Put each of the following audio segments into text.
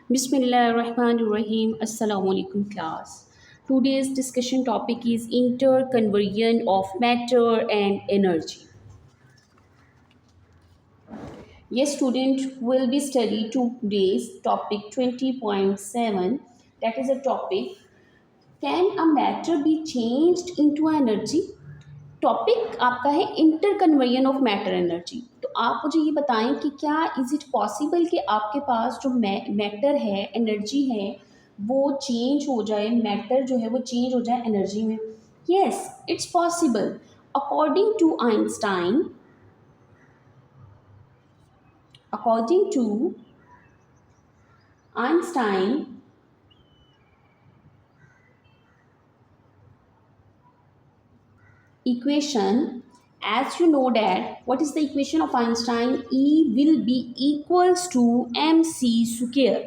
Bismillahirrahmanirrahim. Assalamu alaikum class. Today's discussion topic is interconversion of matter and energy. Yes, student will be study today's topic 20.7. That is a topic. Can a matter be changed into energy? Topic आपका है inter conversion of matter energy. तो आप मुझे ये बताएं कि क्या is it possible कि आपके पास जो मैटर है, एनर्जी है, वो चेंज हो जाए, मैटर जो है वो चेंज हो जाए एनर्जी में? Yes, it's possible. According to Einstein, according to Einstein equation, as you know that what is the equation of Einstein? E will be equals to mc square.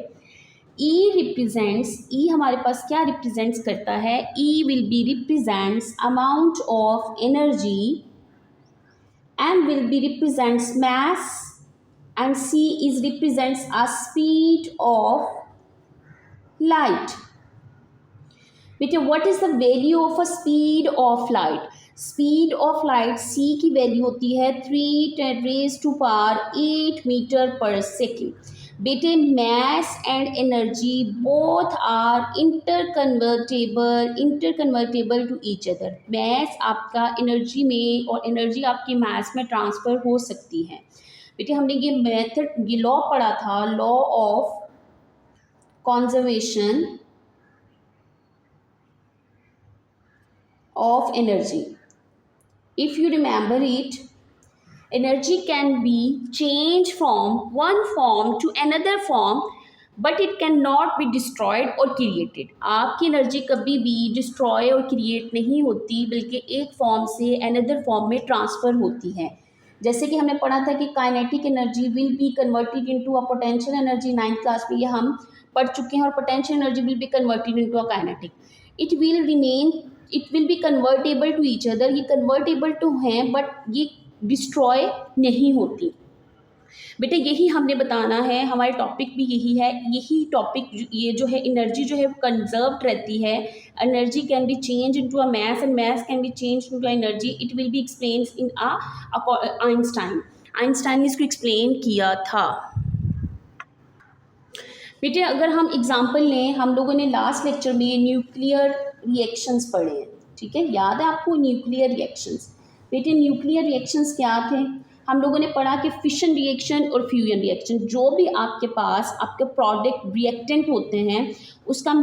E represents, E हमारे पास क्या represents करता है? E will be represents amount of energy, M will be represents mass, and C is represents a speed of light. बेटे what is the value of a speed of light? Speed of light c की value होती है 3 × 10⁸ metre पर second. बेटे mass and energy both are interconvertible to each other. Mass आपका energy में और energy आपकी मैस में ट्रांसफ़र हो सकती है। बेटे हमने ये मेथड, ये लॉ पढ़ा था, law of conservation of energy. If you remember it, energy can be changed from one form to another form, but it cannot be destroyed or created. आपकी एनर्जी कभी भी डिस्ट्रॉय और क्रिएट नहीं होती, बल्कि एक फॉर्म से अनदर फॉर्म में ट्रांसफ़र होती है। जैसे कि हमने पढ़ा था कि kinetic energy will be converted into a potential energy, 9th class में ये हम पढ़ चुके हैं। और potential energy will be converted into a kinetic. It will remain, it will be convertible to each other. ये कन्वर्टेबल टू हैं but ये डिस्ट्रॉय नहीं होती। बेटे यही हमने बताना है, हमारे टॉपिक भी यही है। यही टॉपिक ये जो है एनर्जी जो है वो कंजर्व्ड रहती है। Energy can be change into a mass and mass can be change into energy. It will be explain in Einstein. Einstein ने इसको एक्सप्लेन किया था। बेटे अगर हम एग्जांपल लें, हम लोगों ने लास्ट लेक्चर में न्यूक्लियर रिएक्शंस पढ़े हैं, ठीक है, याद है आपको न्यूक्लियर रिएक्शंस? बेटे न्यूक्लियर रिएक्शंस क्या थे? हम लोगों ने पढ़ा कि फिशन रिएक्शन और फ्यूजन रिएक्शन, जो भी आपके पास आपके प्रोडक्ट रिएक्टेंट होते हैं उसका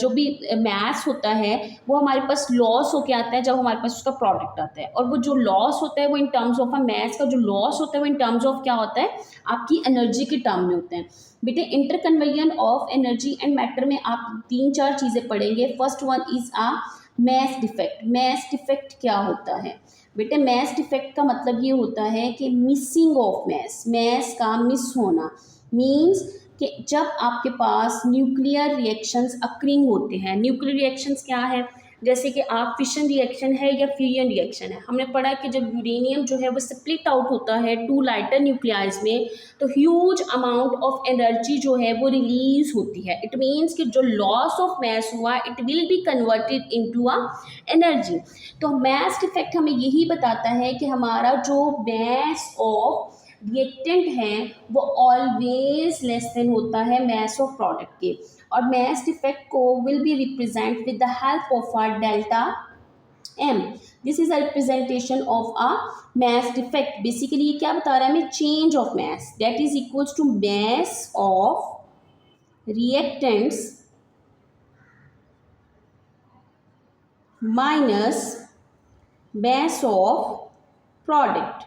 जो भी मैस होता है वो हमारे पास लॉस होके आता है जब हमारे पास उसका प्रोडक्ट आता है। और वो जो लॉस होता है वो in terms of a mass का जो लॉस होता है वो इन टर्म्स ऑफ क्या होता है? आपकी एनर्जी के टर्म में होते हैं। बेटे interconversion of energy and matter में आप 3-4 चीज़ें पढ़ेंगे। First one is a mass defect. Mass defect क्या होता है? बेटे मैस डिफेक्ट का मतलब ये होता है कि मिसिंग ऑफ मैस, मैस का मिस होना। मीन्स कि जब आपके पास न्यूक्लियर रिएक्शंस अक्रिंग होते हैं। न्यूक्लियर रिएक्शंस क्या है? जैसे कि आप फिशन रिएक्शन है या फ्यूजन रिएक्शन है। हमने पढ़ा कि जब यूरेनियम जो है वो स्प्लिट आउट होता है 2 लाइटर न्यूक्लियाइज में, तो ह्यूज अमाउंट ऑफ एनर्जी जो है वो रिलीज होती है। इट मीन्स कि जो लॉस ऑफ मैस हुआ it will be converted into a energy. तो मैस डिफेक्ट हमें यही बताता है कि हमारा जो मैस ऑफ रिएक्टेंट हैं वो ऑलवेज लेस देन होता है मैस ऑफ प्रोडक्ट के। और मैस डिफेक्ट को will be represent with the help of our delta M. This is a representation of a mass defect. Basically ये क्या बता रहा है हमें? Change of mass that is equals to mass of reactants minus mass of product,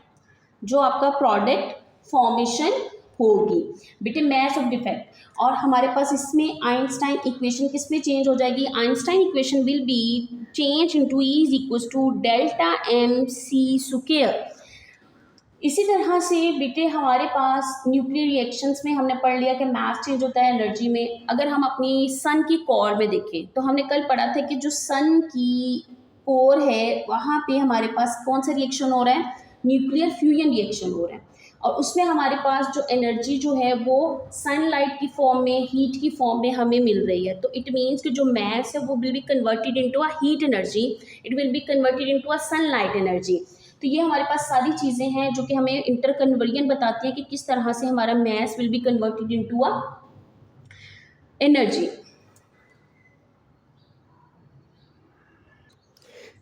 जो आपका product formation होगी। बेटे मैस ऑफ डिफेक्ट। और हमारे पास इसमें आइंस्टाइन इक्वेशन किस में चेंज हो जाएगी? Einstein equation will be change into E is equals to delta M C square. इसी तरह से बेटे हमारे पास न्यूक्लियर रिएक्शंस में हमने पढ़ लिया कि मैस चेंज होता है एनर्जी में। अगर हम अपनी सन की कोर में देखें तो हमने कल पढ़ा था कि जो सन की कोर है वहाँ पे हमारे पास कौन सा रिएक्शन हो रहा है? न्यूक्लियर फ्यूजन रिएक्शन हो रहा है, और उसमें हमारे पास जो एनर्जी जो है वो सनलाइट की फॉर्म में, हीट की फॉर्म में हमें मिल रही है। तो इट मीन्स कि जो मैस है वो will be converted into a heat energy, it will be converted into a sunlight energy. तो ये हमारे पास सारी चीज़ें हैं जो कि हमें इंटर कन्वर्जन बताती हैं कि किस तरह से हमारा mass will be converted into a energy.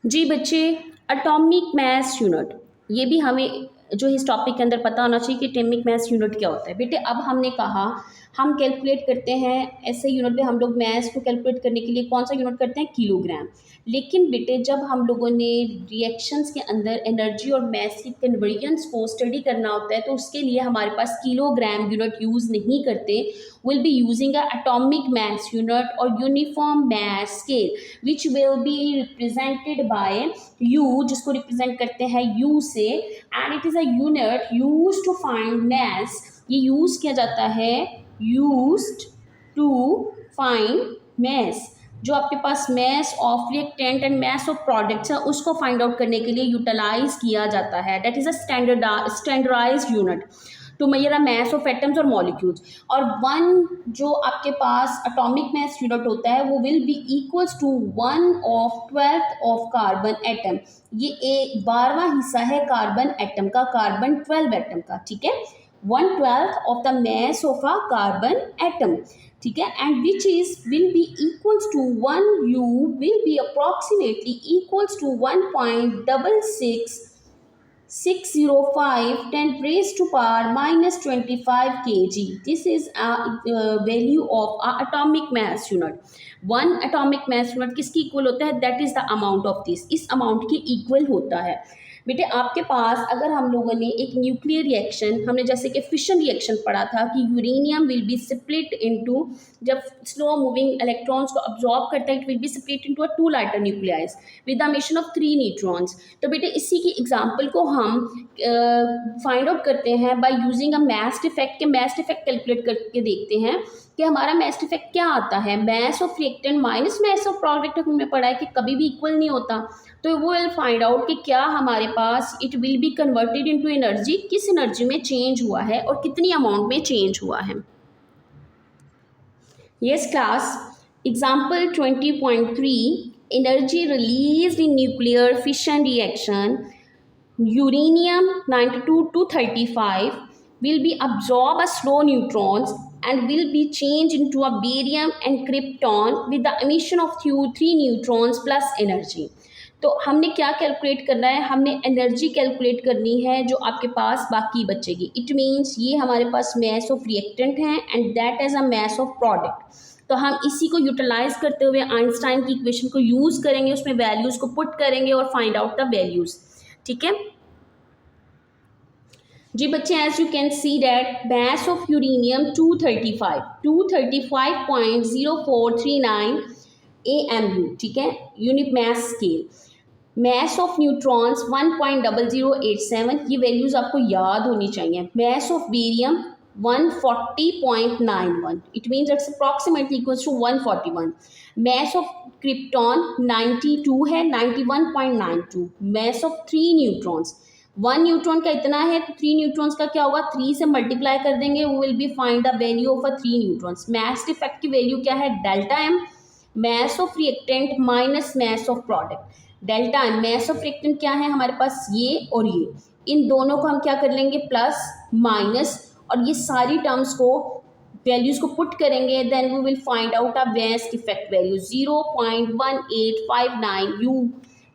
जी बच्चे, एटॉमिक मास यूनिट, ये भी हमें जो इस टॉपिक के अंदर पता होना चाहिए कि एटॉमिक मास यूनिट क्या होता है। बेटे अब हमने कहा हम कैलकुलेट करते हैं ऐसे यूनिट पे, हम लोग मास को कैलकुलेट करने के लिए कौन सा यूनिट करते हैं, किलोग्राम। लेकिन बेटे जब हम लोगों ने रिएक्शंस के अंदर एनर्जी और मास की कन्वर्जन्स को स्टडी करना होता है तो उसके लिए हमारे पास किलोग्राम यूनिट यूज़ नहीं करते, will be using a atomic mass unit और uniform mass scale which will be represented by u, जिसको रिप्रेजेंट करते हैं यू से, and it is a unit use to find mass. ये यूज़ किया जाता है, यूज्ड टू फाइंड मास, जो आपके पास mass of reactant and mass of products है उसको फाइंड आउट करने के लिए यूटिलाइज किया जाता है। That is a standardised unit to measure a mass of atoms और मॉलिक्यूल्स। और वन जो आपके पास एटॉमिक मास यूनिट होता है वो will be equals to 1/12 of carbon atom. ये एक 12वां हिस्सा है कार्बन एटम का, कार्बन 12 एटम का, ठीक है, 1/12 of the mass of a carbon atom, ठीक है, and which is will be equals to 1 U will be approximately equals to 1.60605 10 raised to power minus 25 kg. This is a value of a atomic mass unit. One atomic mass unit किसकी equal होता है, that is the amount of this, इस amount के equal होता है। बेटे आपके पास अगर हम लोगों ने एक न्यूक्लियर रिएक्शन, हमने जैसे कि फिशन रिएक्शन पढ़ा था कि uranium will be split into, जब स्लो मूविंग इलेक्ट्रॉन्स को अब्जॉर्ब करता है it will be split into a 2 lighter nuclei with the emission of 3 neutrons. तो बेटे इसी की एग्जांपल को हम फाइंड आउट करते हैं by using a mass effect के, मास इफेक्ट कैलकुलेट करके देखते हैं कि हमारा मास इफेक्ट क्या आता है। मास of reactant minus mass of product हमने पढ़ा है कि कभी भी इक्वल नहीं होता, तो वो विल फाइंड आउट कि क्या हमारे पास it will be converted into energy, किस एनर्जी में चेंज हुआ है और कितनी अमाउंट में चेंज हुआ है। Yes class, example 20.3, energy released in nuclear fission reaction, uranium 92-235 will be absorb a slow neutrons and will be changed into a barium and krypton with the emission of 3 neutrons plus energy। तो हमने क्या calculate करना है, हमने energy calculate करनी है जो आपके पास बाकी बचेगी। इट मीन्स ये हमारे पास मास ऑफ रिएक्टेंट है and that is a mass of product. तो हम इसी को यूटिलाइज करते हुए आइंस्टाइन की इक्वेशन को यूज़ करेंगे, उसमें वैल्यूज़ को पुट करेंगे और फाइंड आउट द वैल्यूज़, ठीक है जी बच्चे। As you can see that mass of uranium 235.0439 AMU, ठीक है, unit mass scale. Mass of neutrons 1.0087, ये वैल्यूज आपको याद होनी चाहिए। Mass of barium 140.91, it means it's approximately equals to 141। Mass of krypton 92 है, 91.92। मास ऑफ 3 न्यूट्रॉन्स, 1 न्यूट्रॉन का इतना है तो 3 न्यूट्रॉन्स का क्या होगा, 3 से मल्टीप्लाई कर देंगे, वो will be find the value of a 3 neutrons. Mass effect की वैल्यू क्या है, delta M, mass of reactant minus mass of product. Delta M mass of reactant क्या है हमारे पास, ये और ये, इन दोनों को हम क्या कर लेंगे, प्लस माइनस, और ये सारी टर्म्स को वैल्यूज को पुट करेंगे, then we will find out a mass effect value 0.1859 U,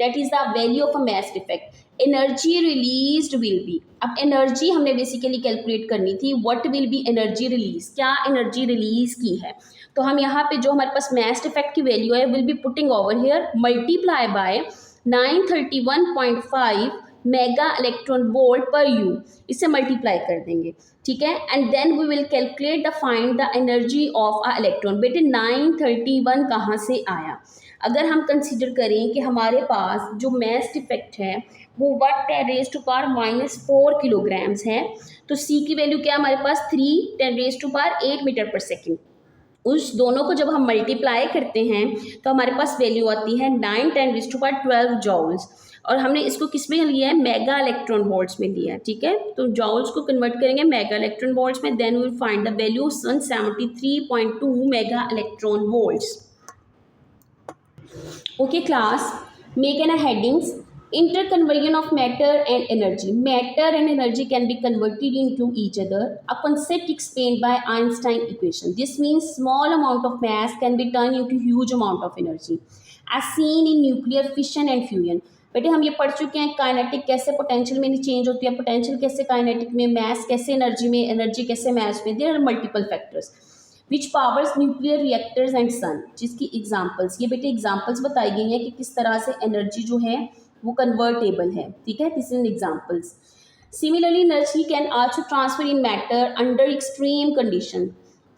that is the value of a mass effect. Energy released will be, अब एनर्जी हमने बेसिकली कैलकुलेट करनी थी, what will be energy release, क्या energy release की है। तो हम यहाँ पे जो हमारे पास मास इफेक्ट की वैल्यू है will be putting over here, multiply by 931.5 mega electron volt per U, इससे मल्टीप्लाई कर देंगे, ठीक है, and then we will calculate the find the energy of a electron. बेटे 931 कहाँ से आया, अगर हम कंसीडर करें कि हमारे पास जो मास इफेक्ट है वो 10⁻⁻⁴ किलोग्राम्स है, तो सी की वैल्यू क्या है हमारे पास 3 10⁻⁸ मीटर पर सेकेंड। उस दोनों को जब हम मल्टीप्लाई करते हैं तो हमारे पास वैल्यू आती है 9 10⁻12 जॉल्स, और हमने इसको किस में लिया है, मेगा इलेक्ट्रॉन वोल्ट्स में लिया है, ठीक है। तो जॉल्स को कन्वर्ट करेंगे मेगा इलेक्ट्रॉन वोल्ट्स में, then we will find the value 173.2 mega electron volts. Okay class, make an headings. Interconversion of matter and energy. Matter and energy can be converted into each other. A concept explained by Einstein equation. This means small amount of mass can be turned into huge amount of energy, as seen in nuclear fission and fusion. बेटे हम ये पढ़ चुके हैं kinetic कैसे potential में change होती है, पोटेंशियल कैसे काइनेटिक में, मैस कैसे एनर्जी में, एनर्जी कैसे मैस में। There are multiple factors which powers nuclear reactors and sun, जिसकी एग्जाम्पल्स, ये बेटे एग्जाम्पल्स बताई गई हैं कि किस तरह से एनर्जी जो है वो कन्वर्टेबल है, ठीक है, this is examples. Similarly energy can also transfer in matter under extreme condition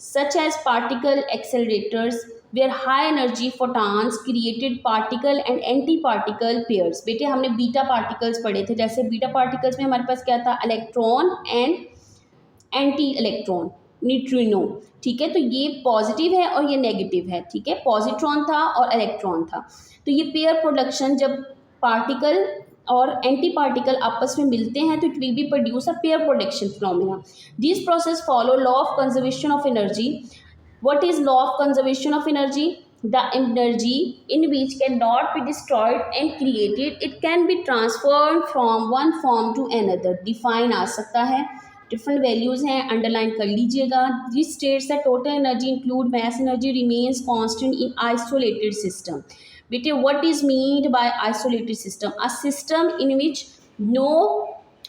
such as particle accelerators where high energy photons created particle and antiparticle pairs. बेटे हमने बीटा पार्टिकल्स पढ़े थे, जैसे बीटा पार्टिकल्स में हमारे पास क्या था, electron and anti electron, neutrino, ठीक है। तो ये पॉजिटिव है और ये नेगेटिव है, ठीक है, पॉजिट्रॉन था और इलेक्ट्रॉन था। तो ये पेयर प्रोडक्शन जब पार्टिकल और एंटी पार्टिकल आपस में मिलते हैं तो it will B produce a pair production phenomena. This process follow law of conservation of energy. What is law of conservation of energy? The energy in which cannot be destroyed and created, it can be transferred from one form to another. Define आ सकता है, different values हैं, underline कर लीजिएगा। This states that total energy include mass energy remains constant in isolated system. बेटे what is meant by isolated system? A system in which no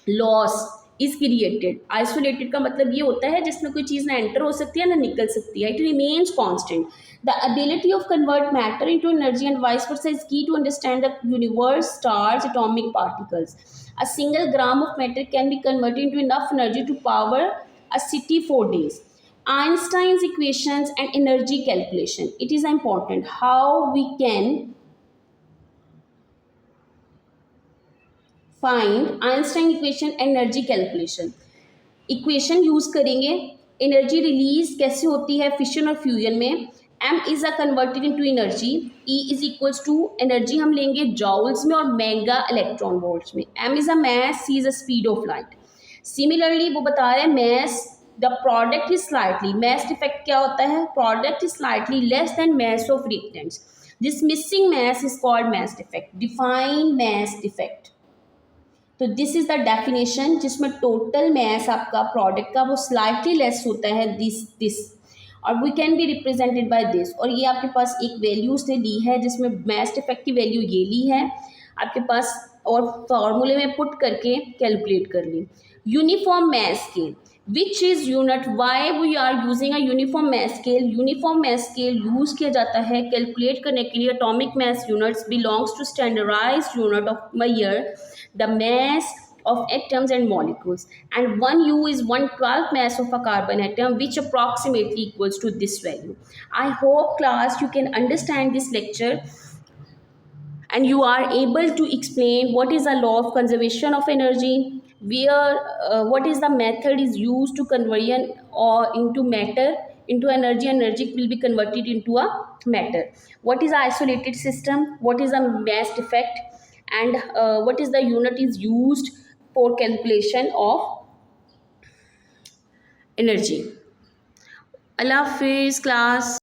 loss is created. Isolated का मतलब ये होता है जिसमें कोई चीज़ ना एंटर हो सकती है ना निकल सकती है, it remains constant. The ability of convert matter into energy and vice versa is key to understand the universe, stars, atomic particles. A single gram of matter can be converted into enough energy to power a city for days. Einstein's equations and energy calculation. It is important how we can find Einstein equation and energy calculation. Equation use करेंगे, energy release कैसे होती है fission और fusion में। M is a converted into energy, E is equals to energy हम लेंगे joules में और मेगा इलेक्ट्रॉन वोल्ट्स में। M is a mass, C is a speed of light. Similarly वो बता रहे हैं mass the product is slightly, mass defect क्या होता है, product is slightly less than mass of reactants, this missing mass is called mass defect. Define mass defect. तो this is the definition जिसमें total mass आपका product का वो slightly less होता है, दिस और we can be represented by this. और ये आपके पास एक वैल्यूज ने ली है जिसमें मैस डिफेक्ट की वैल्यू ये ली है आपके पास और फॉर्मूले में पुट करके कैलकुलेट कर ली। Uniform mass scale which is unit, why we are using a uniform mass scale. Uniform mass scale use किया जाता है कैलकुलेट करने के लिए atomic mass units belongs to standardized unit of measure the mass of atoms and molecules, and 1U is 1/12th mass of a carbon atom, which approximately equals to this value. I hope class you can understand this lecture and you are able to explain what is the law of conservation of energy, where what is the method is used to conversion or into matter into energy, energy will be converted into a matter, what is the isolated system, what is the mass defect, and what is the unit is used for calculation of energy. Allah Hafiz class.